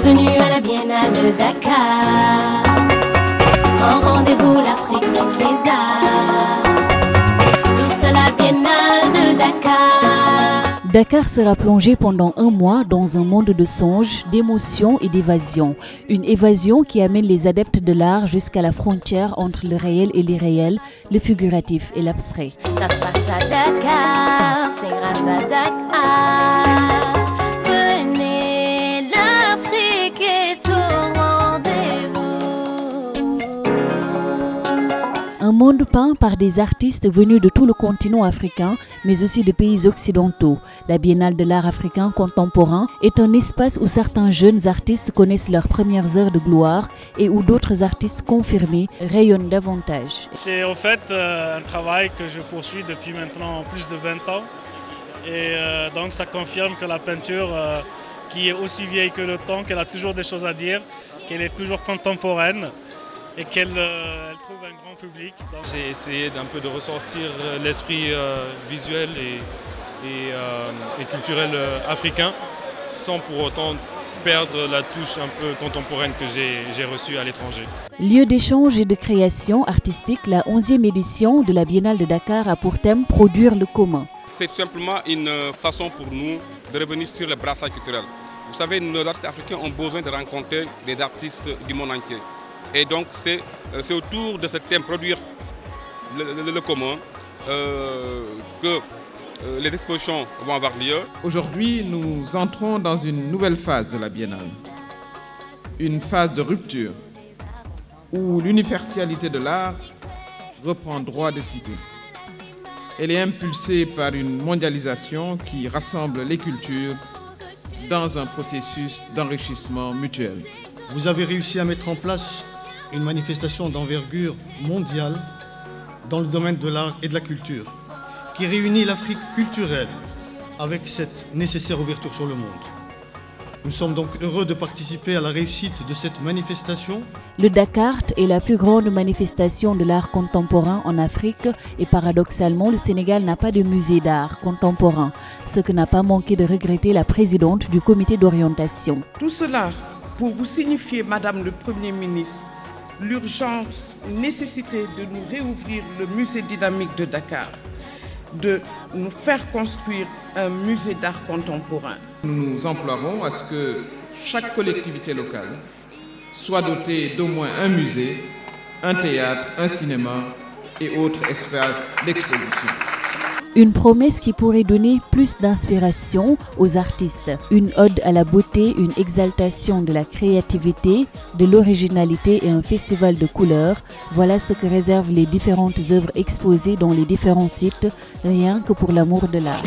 Bienvenue à la Biennale de Dakar. Grand rendez-vous, l'Afrique avec les arts. Tous à la Biennale de Dakar. Dakar sera plongé pendant un mois dans un monde de songes, d'émotions et d'évasion. Une évasion qui amène les adeptes de l'art jusqu'à la frontière entre le réel et l'irréel, le figuratif et l'abstrait. Ça se passe à Dakar, c'est grâce à Dakar. Venez, l'Afrique est au rendez-vous. Un monde peint par des artistes venus de tout le continent africain, mais aussi de pays occidentaux. La Biennale de l'art africain contemporain est un espace où certains jeunes artistes connaissent leurs premières heures de gloire et où d'autres artistes confirmés rayonnent davantage. C'est en fait un travail que je poursuis depuis maintenant plus de 20 ans. Et donc ça confirme que la peinture, qui est aussi vieille que le temps, qu'elle a toujours des choses à dire, qu'elle est toujours contemporaine et qu'elle trouve un grand public. J'ai essayé d'un peu de ressortir l'esprit visuel et culturel africain sans pour autant perdre la touche un peu contemporaine que j'ai reçue à l'étranger. Lieu d'échange et de création artistique, la 11e édition de la Biennale de Dakar a pour thème produire le commun. C'est tout simplement une façon pour nous de revenir sur le brassage culturel. Vous savez, nos artistes africains ont besoin de rencontrer des artistes du monde entier. Et donc c'est autour de ce thème, produire le commun, que les expositions vont avoir lieu. Aujourd'hui, nous entrons dans une nouvelle phase de la Biennale. Une phase de rupture, où l'universalité de l'art reprend droit de cité. Elle est impulsée par une mondialisation qui rassemble les cultures dans un processus d'enrichissement mutuel. Vous avez réussi à mettre en place une manifestation d'envergure mondiale dans le domaine de l'art et de la culture, qui réunit l'Afrique culturelle avec cette nécessaire ouverture sur le monde. Nous sommes donc heureux de participer à la réussite de cette manifestation. Le Dakar est la plus grande manifestation de l'art contemporain en Afrique et paradoxalement, le Sénégal n'a pas de musée d'art contemporain, ce que n'a pas manqué de regretter la présidente du comité d'orientation. Tout cela pour vous signifier, Madame le Premier ministre, l'urgence, nécessité de nous réouvrir le musée dynamique de Dakar, de nous faire construire un musée d'art contemporain. Nous nous emploierons à ce que chaque collectivité locale soit dotée d'au moins un musée, un théâtre, un cinéma et autres espaces d'exposition. Une promesse qui pourrait donner plus d'inspiration aux artistes. Une ode à la beauté, une exaltation de la créativité, de l'originalité et un festival de couleurs. Voilà ce que réservent les différentes œuvres exposées dans les différents sites, rien que pour l'amour de l'art.